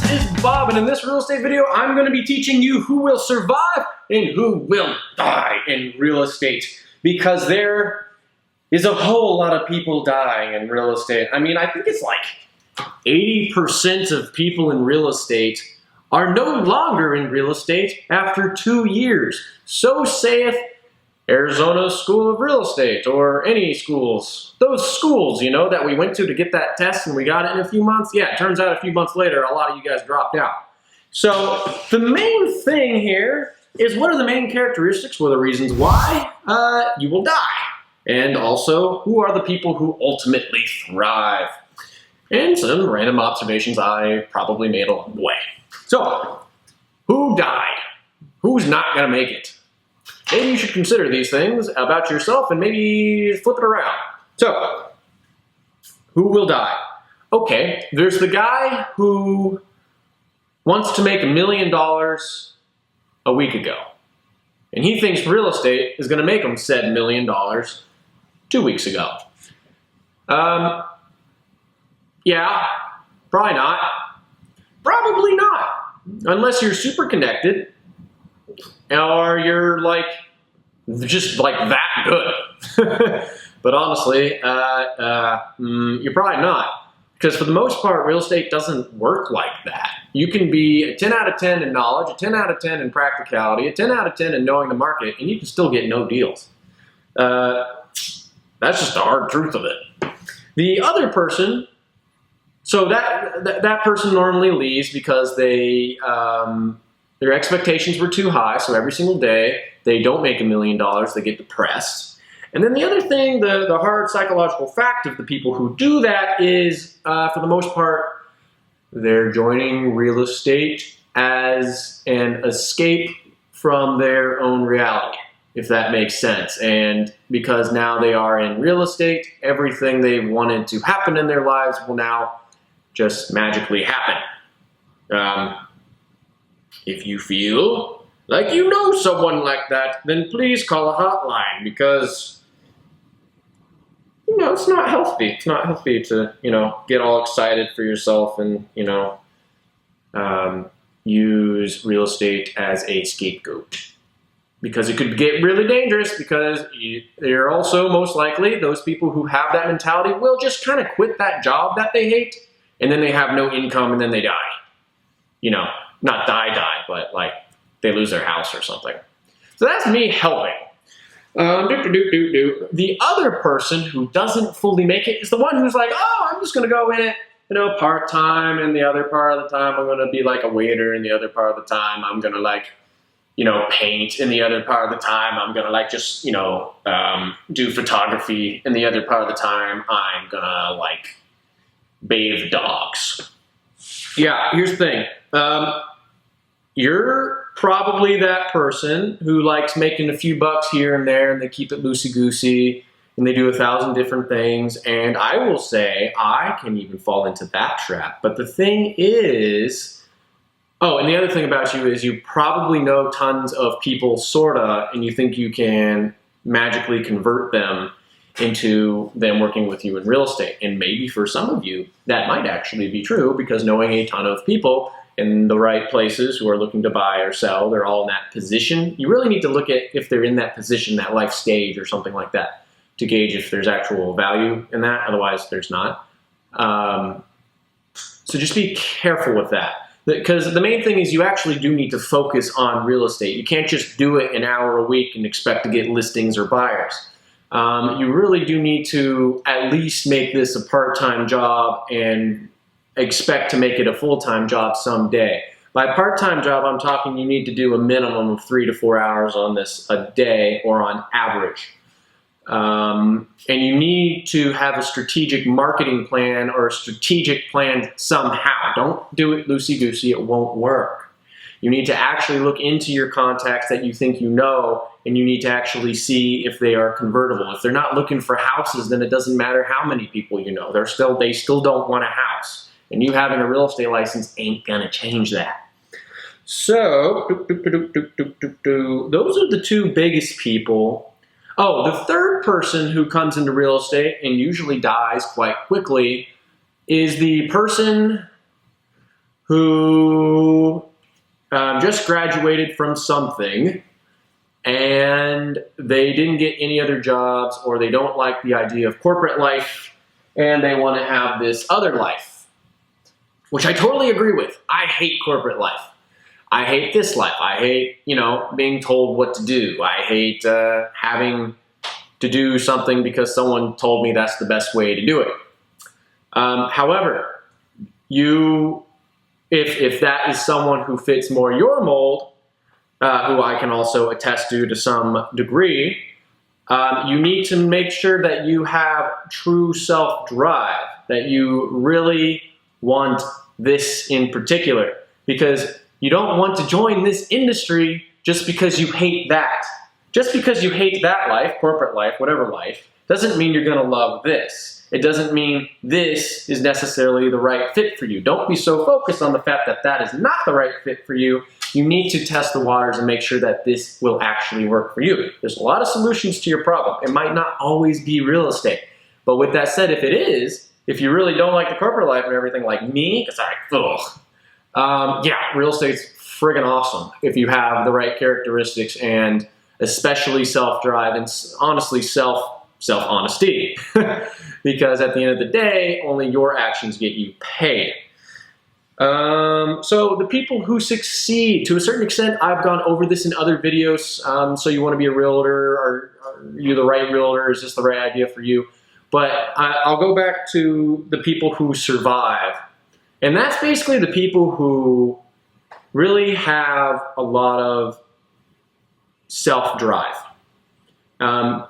this is Bob, and in this real estate video, I'm going to be teaching you who will survive and who will die in real estate, because there is a whole lot of people dying in real estate. I mean, I think it's like 80% of people in real estate are no longer in real estate after 2 years. So saith Arizona School of Real Estate, or any schools. Those schools, you know, that we went to get that test and we got it in a few months. Yeah, it turns out a few months later, a lot of you guys dropped out. So the main thing here is, what are the main characteristics, what are the reasons why you will die? And also, who are the people who ultimately thrive? And some random observations I probably made along the way. So, who died? Who's not gonna make it? Maybe you should consider these things about yourself and maybe flip it around. So, who will die? Okay, there's the guy who wants to make $1 million a week ago. And he thinks real estate is gonna make him said $1 million 2 weeks ago. Yeah, probably not. Probably not. Unless you're super connected, or you're like, just like that good. But honestly, you're probably not. Because for the most part, real estate doesn't work like that. You can be a 10 out of 10 in knowledge, a 10 out of 10 in practicality, a 10 out of 10 in knowing the market, and you can still get no deals. That's just the hard truth of it. The other person, so that person normally leaves because they their expectations were too high, so every single day they don't make $1 million, they get depressed. And then the other thing, the hard psychological fact of the people who do that is, for the most part, they're joining real estate as an escape from their own reality, if that makes sense. And because now they are in real estate, everything they wanted to happen in their lives will now just magically happen. If you feel like you know someone like that, then please call a hotline, because, you know, it's not healthy. It's not healthy to, you know, get all excited for yourself and, you know, use real estate as a scapegoat. Because it could get really dangerous, because you're also most likely, those people who have that mentality will just kind of quit that job that they hate, and then they have no income, and then they die. You know, not die, but like they lose their house or something. So that's me helping. The other person who doesn't fully make it is the one who's like, oh, I'm just gonna go in it, you know, part-time, and the other part of the time I'm gonna be like a waiter, and the other part of the time I'm gonna like, you know, paint, and the other part of the time I'm gonna like just, you know, do photography, and the other part of the time I'm gonna like bathe dogs. Yeah, here's the thing. You're probably that person who likes making a few bucks here and there, and they keep it loosey-goosey, and they do 1,000 different things, and I will say I can even fall into that trap. But the thing is, oh, and the other thing about you is you probably know tons of people, sorta, and you think you can magically convert them into them working with you in real estate. And maybe for some of you, that might actually be true, because knowing a ton of people in the right places who are looking to buy or sell, they're all in that position. You really need to look at if they're in that position, that life stage or something like that, to gauge if there's actual value in that. Otherwise, there's not. So just be careful with that. Because the main thing is, you actually do need to focus on real estate. You can't just do it an hour a week and expect to get listings or buyers. You really do need to at least make this a part-time job and expect to make it a full-time job someday. By part-time job, I'm talking you need to do a minimum of 3 to 4 hours on this a day, or on average. And you need to have a strategic marketing plan, or a strategic plan somehow. Don't do it loosey-goosey, it won't work. You need to actually look into your contacts that you think you know, and you need to actually see if they are convertible. If they're not looking for houses, then it doesn't matter how many people you know. They still don't want a house. And you having a real estate license ain't gonna change that. So, those are the two biggest people. Oh, the third person who comes into real estate and usually dies quite quickly is the person who just graduated from something and they didn't get any other jobs, or they don't like the idea of corporate life and they want to have this other life, which I totally agree with. I hate corporate life. I hate this life. I hate, being told what to do. I hate having to do something because someone told me that's the best way to do it. However, if that is someone who fits more your mold, who I can also attest to some degree, you need to make sure that you have true self-drive, that you really want this in particular, because you don't want to join this industry just because you hate that. Just because you hate that life, corporate life, whatever life, doesn't mean you're going to love this. It doesn't mean this is necessarily the right fit for you. Don't be so focused on the fact that that is not the right fit for you. You need to test the waters and make sure that this will actually work for you. There's a lot of solutions to your problem. It might not always be real estate. But with that said, if it is, if you really don't like the corporate life and everything like me, it's like, yeah, real estate's friggin' awesome if you have the right characteristics, and especially self-drive and honestly self-honesty. Because at the end of the day, only your actions get you paid. So the people who succeed, to a certain extent, I've gone over this in other videos. So you want to be a realtor, or are you the right realtor? Is this the right idea for you? But I'll go back to the people who survive. And that's basically the people who really have a lot of self-drive, and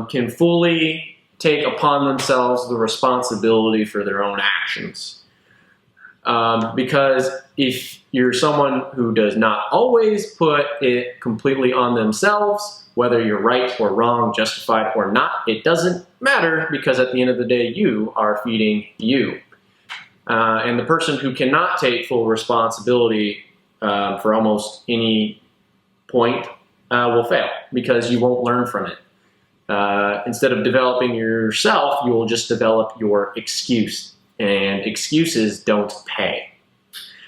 can fully take upon themselves the responsibility for their own actions. Because if you're someone who does not always put it completely on themselves, whether you're right or wrong, justified or not, it doesn't matter, because at the end of the day, you are feeding you. And the person who cannot take full responsibility for almost any point will fail, because you won't learn from it. Instead of developing yourself, you will just develop your excuse, and excuses don't pay.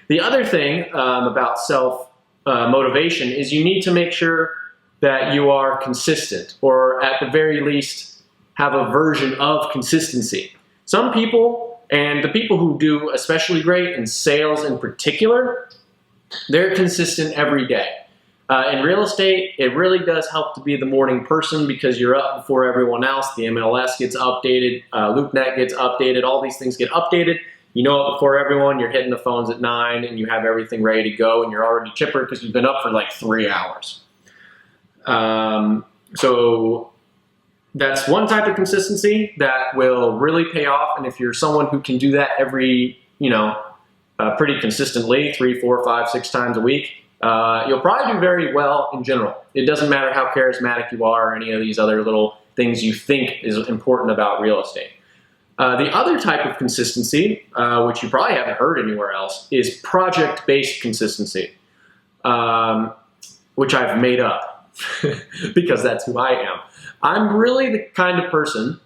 The other thing about self-motivation is you need to make sure that you are consistent, or at the very least have a version of consistency. Some people, and the people who do especially great in sales in particular, they're consistent every day. In real estate, it really does help to be the morning person, because you're up before everyone else. The MLS gets updated, LoopNet gets updated, all these things get updated. You know it before everyone, you're hitting the phones at 9 and you have everything ready to go, and you're already chipper because you've been up for like 3 hours. So that's one type of consistency that will really pay off. And if you're someone who can do that every, pretty consistently, 3, 4, 5, 6 times a week, you'll probably do very well in general. It doesn't matter how charismatic you are or any of these other little things you think is important about real estate. The other type of consistency, which you probably haven't heard anywhere else, is project-based consistency, which I've made up because that's who I am. I'm really the kind of person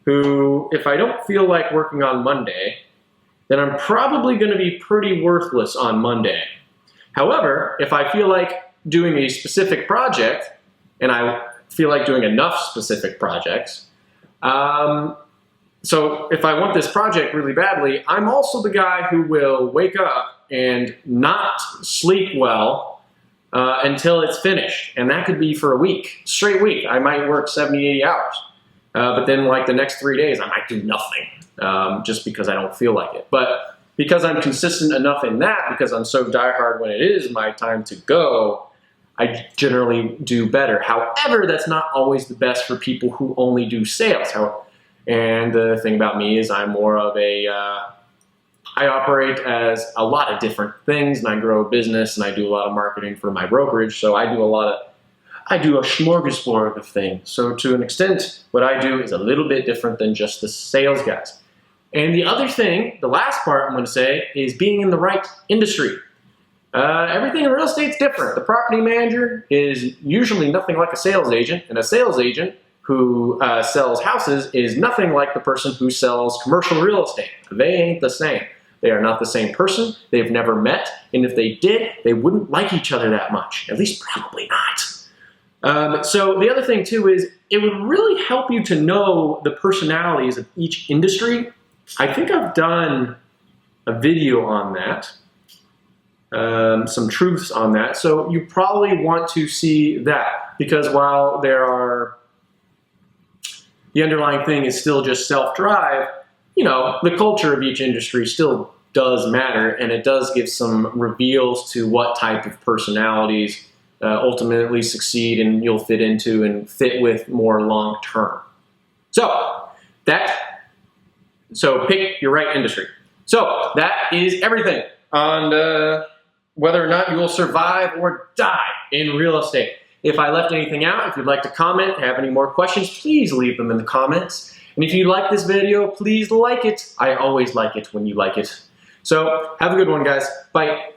who, if I don't feel like working on Monday, then I'm probably going to be pretty worthless on Monday. However, if I feel like doing a specific project, and I feel like doing enough specific projects, so if I want this project really badly, I'm also the guy who will wake up and not sleep well until it's finished. And that could be for a week, straight week. I might work 70, 80 hours. But then like the next 3 days, I might do nothing just because I don't feel like it. But because I'm consistent enough in that, because I'm so diehard when it is my time to go, I generally do better. However, that's not always the best for people who only do sales. And the thing about me is I'm more of a, I operate as a lot of different things, and I grow a business, and I do a lot of marketing for my brokerage. So I do a smorgasbord of things. So to an extent, what I do is a little bit different than just the sales guys. And the other thing, the last part I'm going to say, is being in the right industry. Everything in real estate is different. The property manager is usually nothing like a sales agent, and a sales agent who sells houses is nothing like the person who sells commercial real estate. They ain't the same. They are not the same person. They've never met. And if they did, they wouldn't like each other that much. At least probably not. So the other thing too is it would really help you to know the personalities of each industry. I think I've done a video on that. Some truths on that. So you probably want to see that, because while the underlying thing is still just self-drive, you know, the culture of each industry still does matter, and it does give some reveals to what type of personalities ultimately succeed and you'll fit into and fit with more long-term. So pick your right industry. So that is everything on whether or not you will survive or die in real estate. If I left anything out, if you'd like to comment, have any more questions, please leave them in the comments. And if you like this video, please like it. I always like it when you like it. So have a good one, guys. Bye.